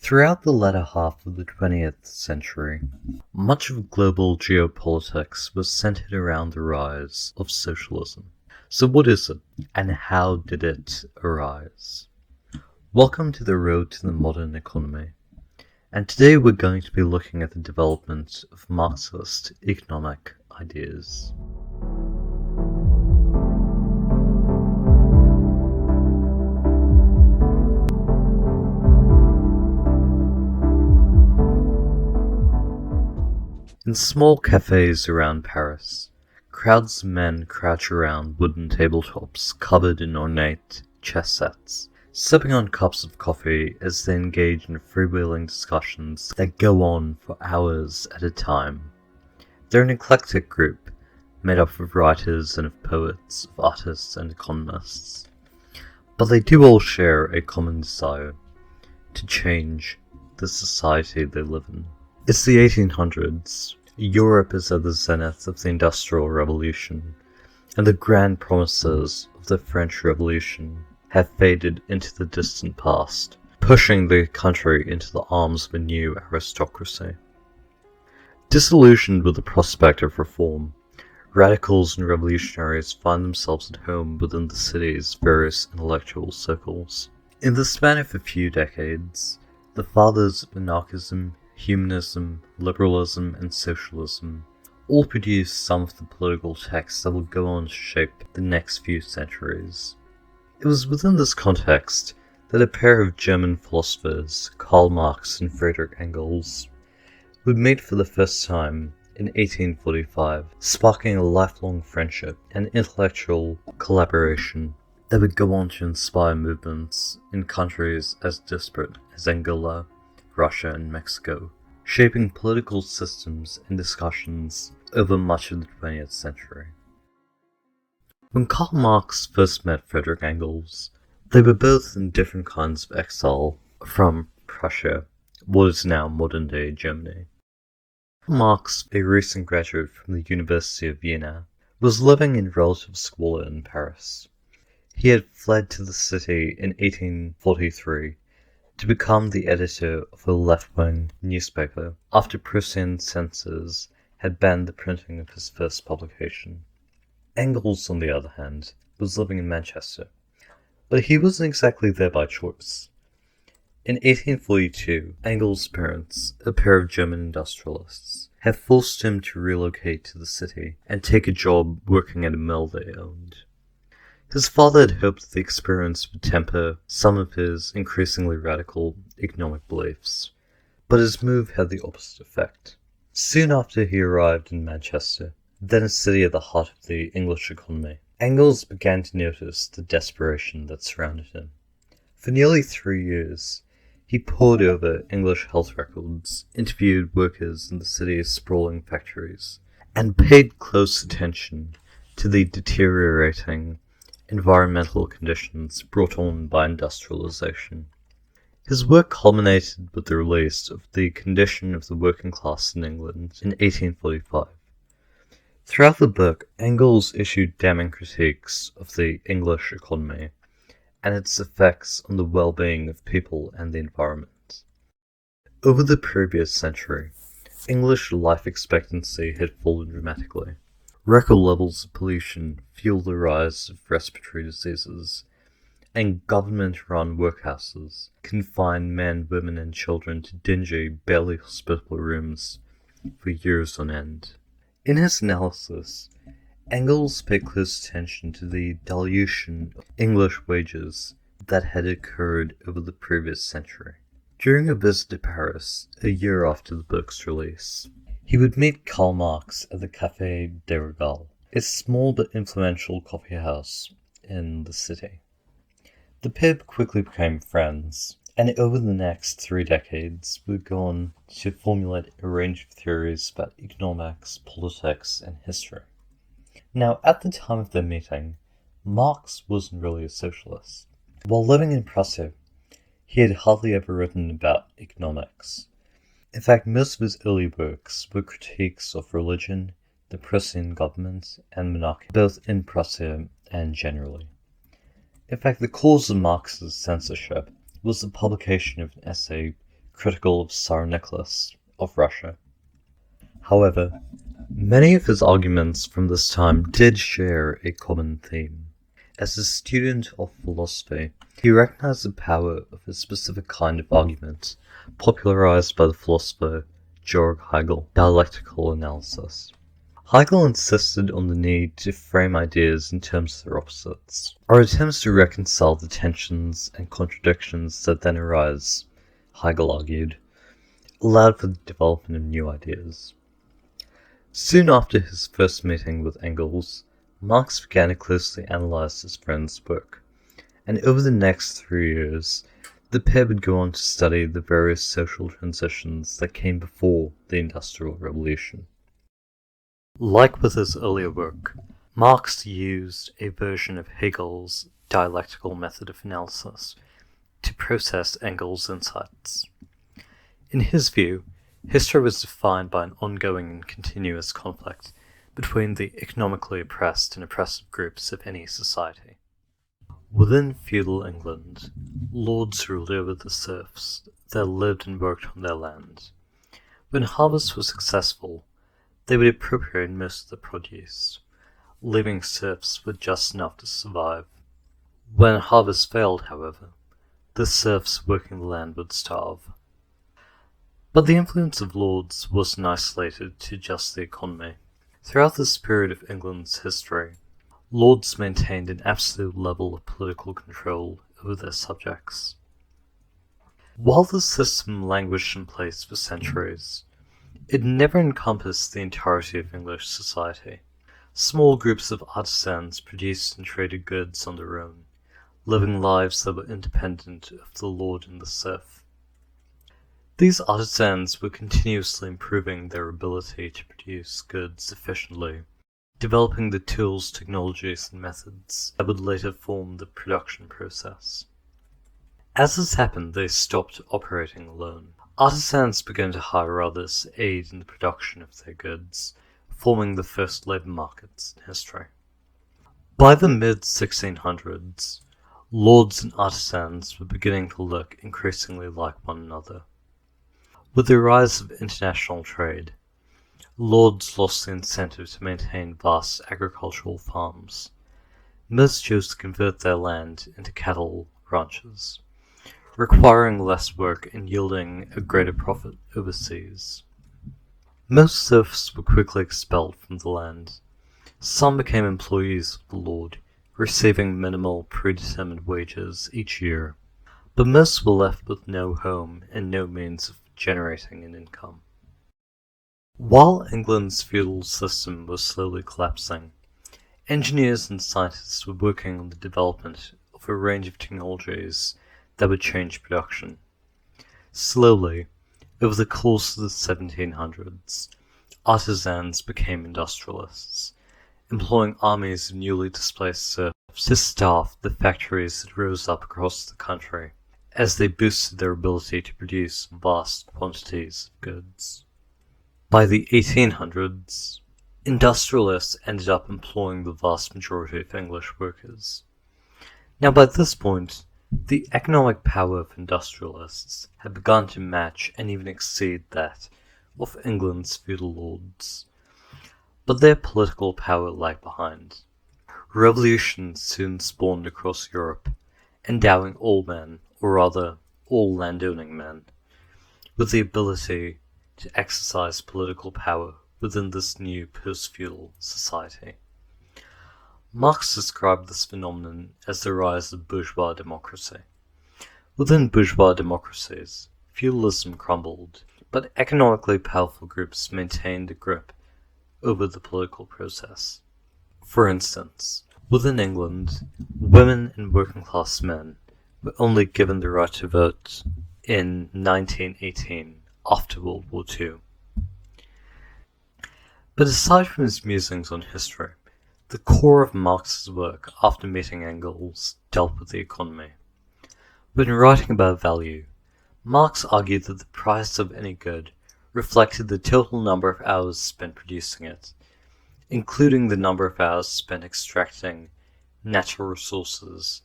Throughout the latter half of the 20th century, much of global geopolitics was centered around the rise of socialism. So what is it, and how did it arise? Welcome to the road to the modern economy, and today we're going to be looking at the development of Marxist economic ideas. In small cafes around Paris, crowds of men crouch around wooden tabletops covered in ornate chess sets, sipping on cups of coffee as they engage in freewheeling discussions that go on for hours at a time. They're an eclectic group, made up of writers and of poets, of artists and economists. But they do all share a common desire to change the society they live in. It's the 1800s. Europe is at the zenith of the Industrial Revolution, and the grand promises of the French Revolution have faded into the distant past, pushing the country into the arms of a new aristocracy. Disillusioned with the prospect of reform, radicals and revolutionaries find themselves at home within the city's various intellectual circles. In the span of a few decades, the fathers of anarchism, humanism, liberalism, and socialism all produced some of the political texts that will go on to shape the next few centuries. It was within this context that a pair of German philosophers, Karl Marx and Friedrich Engels, would meet for the first time in 1845, sparking a lifelong friendship and intellectual collaboration that would go on to inspire movements in countries as disparate as Angola, Russia, and Mexico, shaping political systems and discussions over much of the 20th century. When Karl Marx first met Friedrich Engels, they were both in different kinds of exile from Prussia, what is now modern-day Germany. Karl Marx, a recent graduate from the University of Vienna, was living in relative squalor in Paris. He had fled to the city in 1843 to become the editor of a left-wing newspaper after Prussian censors had banned the printing of his first publication. Engels, on the other hand, was living in Manchester, but he wasn't exactly there by choice. In 1842, Engels' parents, a pair of German industrialists, had forced him to relocate to the city and take a job working at a mill they owned. His father had hoped that the experience would temper some of his increasingly radical economic beliefs, but his move had the opposite effect. Soon after he arrived in Manchester, then a city at the heart of the English economy, Engels began to notice the desperation that surrounded him. For nearly 3 years, he pored over English health records, interviewed workers in the city's sprawling factories, and paid close attention to the deteriorating environmental conditions brought on by industrialization. His work culminated with the release of The Condition of the Working Class in England in 1845. Throughout the book, Engels issued damning critiques of the English economy and its effects on the well-being of people and the environment. Over the previous century, English life expectancy had fallen dramatically. Record levels of pollution fueled the rise of respiratory diseases, and government-run workhouses confined men, women, and children to dingy, barely hospitable rooms for years on end. In his analysis, Engels paid close attention to the dilution of English wages that had occurred over the previous century. During a visit to Paris, a year after the book's release, he would meet Karl Marx at the Café de Régal, a small but influential coffee house in the city. The pair quickly became friends, and over the next 3 decades would go on to formulate a range of theories about economics, politics, and history. Now, at the time of their meeting, Marx wasn't really a socialist. While living in Prussia, he had hardly ever written about economics. In fact, most of his early works were critiques of religion, the Prussian government, and monarchy, both in Prussia and generally. In fact, the cause of Marx's censorship was the publication of an essay critical of Tsar Nicholas of Russia. However, many of his arguments from this time did share a common theme. As a student of philosophy, he recognized the power of a specific kind of argument, popularized by the philosopher Georg Hegel, dialectical analysis. Hegel insisted on the need to frame ideas in terms of their opposites. Our attempts to reconcile the tensions and contradictions that then arise, Hegel argued, allowed for the development of new ideas. Soon after his first meeting with Engels, Marx began to closely analyze his friend's work, and over the next 3 years, the pair would go on to study the various social transitions that came before the Industrial Revolution. Like with his earlier work, Marx used a version of Hegel's dialectical method of analysis to process Engels' insights. In his view, history was defined by an ongoing and continuous conflict between the economically oppressed and oppressive groups of any society. Within feudal England, lords ruled over the serfs that lived and worked on their land. When harvest was successful, they would appropriate most of the produce, leaving serfs with just enough to survive. When harvest failed, however, the serfs working the land would starve. But the influence of lords wasn't isolated to just the economy. Throughout this period of England's history, lords maintained an absolute level of political control over their subjects. While this system languished in place for centuries, it never encompassed the entirety of English society. Small groups of artisans produced and traded goods on their own, living lives that were independent of the lord and the serf. These artisans were continuously improving their ability to produce goods efficiently, developing the tools, technologies, and methods that would later form the production process. As this happened, they stopped operating alone. Artisans began to hire others to aid in the production of their goods, forming the first labor markets in history. By the mid-1600s, lords and artisans were beginning to look increasingly like one another. With the rise of international trade, lords lost the incentive to maintain vast agricultural farms. Most chose to convert their land into cattle ranches, requiring less work and yielding a greater profit overseas. Most serfs were quickly expelled from the land. Some became employees of the lord, receiving minimal predetermined wages each year, but most were left with no home and no means of generating an income. While England's feudal system was slowly collapsing, engineers and scientists were working on the development of a range of technologies that would change production. Slowly, over the course of the 1700s, artisans became industrialists, employing armies of newly displaced serfs to staff the factories that rose up across the country as they boosted their ability to produce vast quantities of goods. By the 1800s, industrialists ended up employing the vast majority of English workers. Now by this point, the economic power of industrialists had begun to match and even exceed that of England's feudal lords. But their political power lagged behind. Revolutions soon spawned across Europe, endowing all men, or rather all landowning men, with the ability to exercise political power within this new post-feudal society. Marx described this phenomenon as the rise of bourgeois democracy. Within bourgeois democracies, feudalism crumbled, but economically powerful groups maintained a grip over the political process. For instance, within England, women and working-class men were only given the right to vote in 1918, after World War II. But aside from his musings on history, the core of Marx's work after meeting Engels dealt with the economy. When writing about value, Marx argued that the price of any good reflected the total number of hours spent producing it, including the number of hours spent extracting natural resources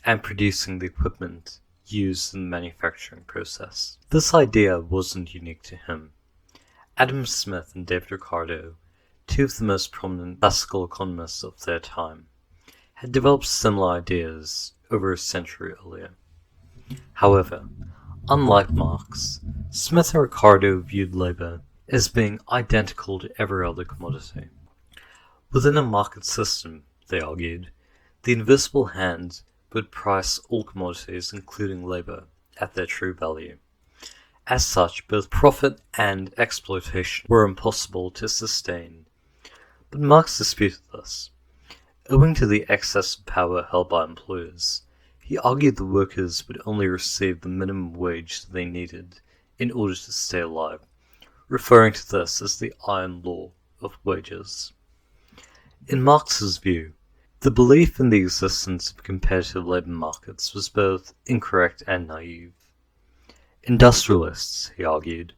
and producing the equipment used in the manufacturing process. This idea wasn't unique to him. Adam Smith and David Ricardo, two of the most prominent classical economists of their time, had developed similar ideas over a century earlier. However, unlike Marx, Smith and Ricardo viewed labor as being identical to every other commodity. Within a market system, they argued, the invisible hand would price all commodities, including labor, at their true value. As such, both profit and exploitation were impossible to sustain. But Marx disputed this. Owing to the excess of power held by employers, he argued the workers would only receive the minimum wage that they needed in order to stay alive, referring to this as the iron law of wages. In Marx's view, the belief in the existence of competitive labor markets was both incorrect and naive. Industrialists, he argued,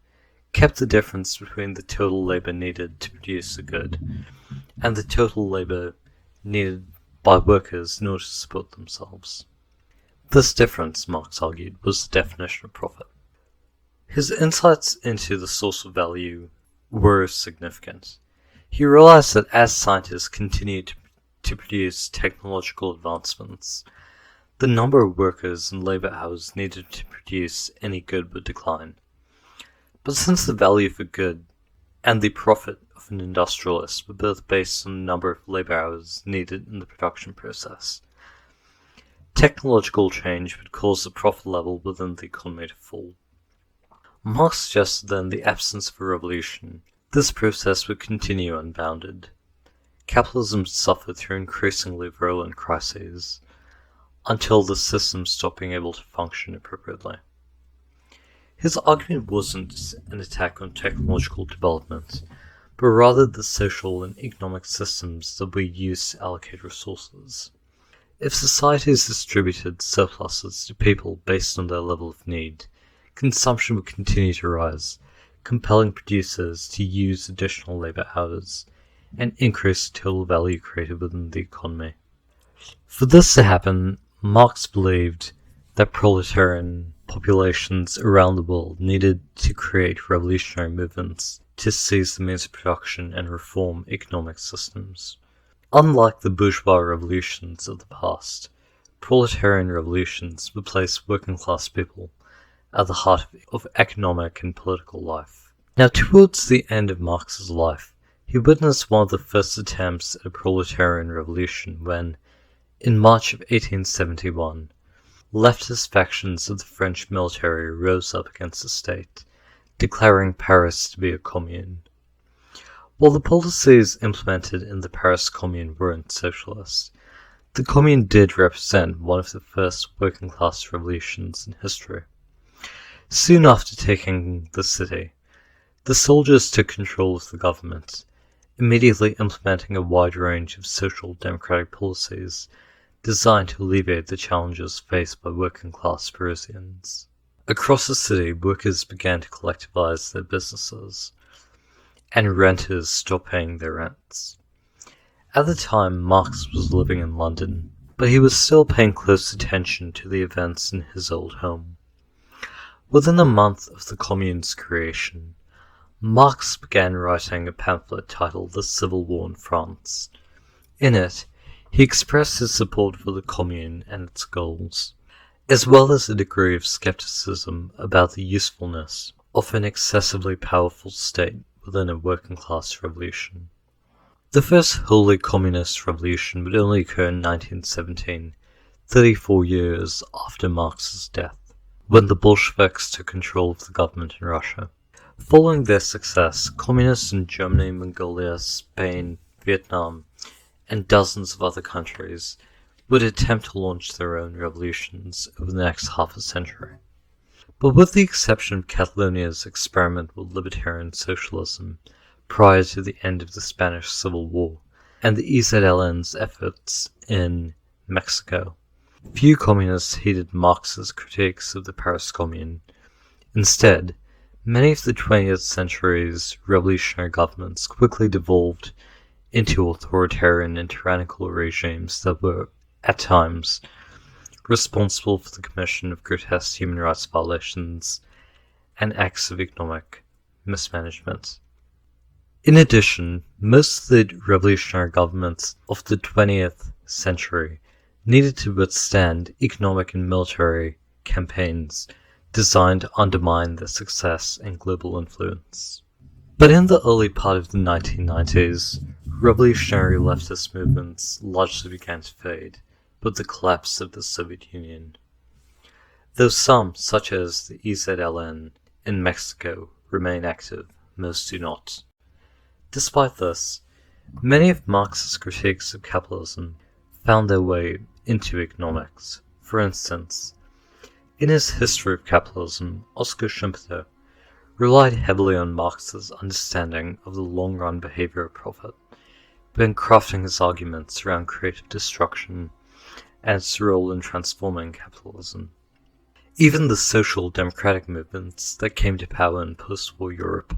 kept the difference between the total labor needed to produce a good and the total labor needed by workers in order to support themselves. This difference, Marx argued, was the definition of profit. His insights into the source of value were significant. He realized that as scientists continued to produce technological advancements, the number of workers and labor hours needed to produce any good would decline. But since the value of a good and the profit of an industrialist were both based on the number of labor hours needed in the production process, technological change would cause the profit level within the economy to fall. Marx suggested that in the absence of a revolution, this process would continue unbounded. Capitalism suffered through increasingly virulent crises until the system stopped being able to function appropriately. His argument wasn't an attack on technological development, but rather the social and economic systems that we use to allocate resources. If societies distributed surpluses to people based on their level of need, consumption would continue to rise, compelling producers to use additional labor hours and increase the total value created within the economy. For this to happen, Marx believed that proletarian populations around the world needed to create revolutionary movements to seize the means of production and reform economic systems. Unlike the bourgeois revolutions of the past, proletarian revolutions would place working-class people at the heart of economic and political life. Now, towards the end of Marx's life, he witnessed one of the first attempts at a proletarian revolution when, in March of 1871, leftist factions of the French military rose up against the state, declaring Paris to be a commune. While the policies implemented in the Paris Commune weren't socialist, the Commune did represent one of the first working-class revolutions in history. Soon after taking the city, the soldiers took control of the government, immediately implementing a wide range of social democratic policies designed to alleviate the challenges faced by working-class Parisians. Across the city, workers began to collectivize their businesses, and renters stopped paying their rents. At the time, Marx was living in London, but he was still paying close attention to the events in his old home. Within a month of the Commune's creation, Marx began writing a pamphlet titled The Civil War in France. In it, he expressed his support for the Commune and its goals, as well as a degree of skepticism about the usefulness of an excessively powerful state within a working-class revolution. The first wholly communist revolution would only occur in 1917, 34 years after Marx's death, when the Bolsheviks took control of the government in Russia. Following their success, communists in Germany, Mongolia, Spain, Vietnam, and dozens of other countries would attempt to launch their own revolutions over the next half a century. But with the exception of Catalonia's experiment with libertarian socialism prior to the end of the Spanish Civil War and the EZLN's efforts in Mexico, few communists heeded Marx's critiques of the Paris Commune. Instead, many of the 20th century's revolutionary governments quickly devolved into authoritarian and tyrannical regimes that were, at times, responsible for the commission of grotesque human rights violations and acts of economic mismanagement. In addition, most of the revolutionary governments of the 20th century needed to withstand economic and military campaigns designed to undermine their success and global influence. But in the early part of the 1990s, revolutionary leftist movements largely began to fade with the collapse of the Soviet Union. Though some, such as the EZLN in Mexico, remain active, most do not. Despite this, many of Marx's critiques of capitalism found their way into economics. For instance, in his History of Capitalism, Oskar Schumpeter relied heavily on Marx's understanding of the long-run behavior of profit, when crafting his arguments around creative destruction and its role in transforming capitalism. Even the social democratic movements that came to power in post-war Europe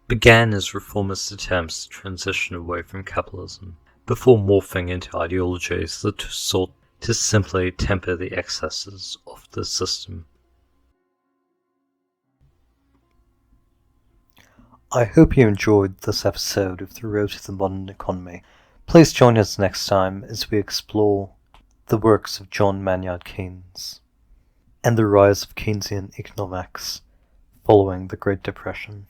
began as reformist attempts to transition away from capitalism, before morphing into ideologies that sought to simply temper the excesses of the system. I hope you enjoyed this episode of The Road to the Modern Economy. Please join us next time as we explore the works of John Maynard Keynes and the rise of Keynesian economics following the Great Depression.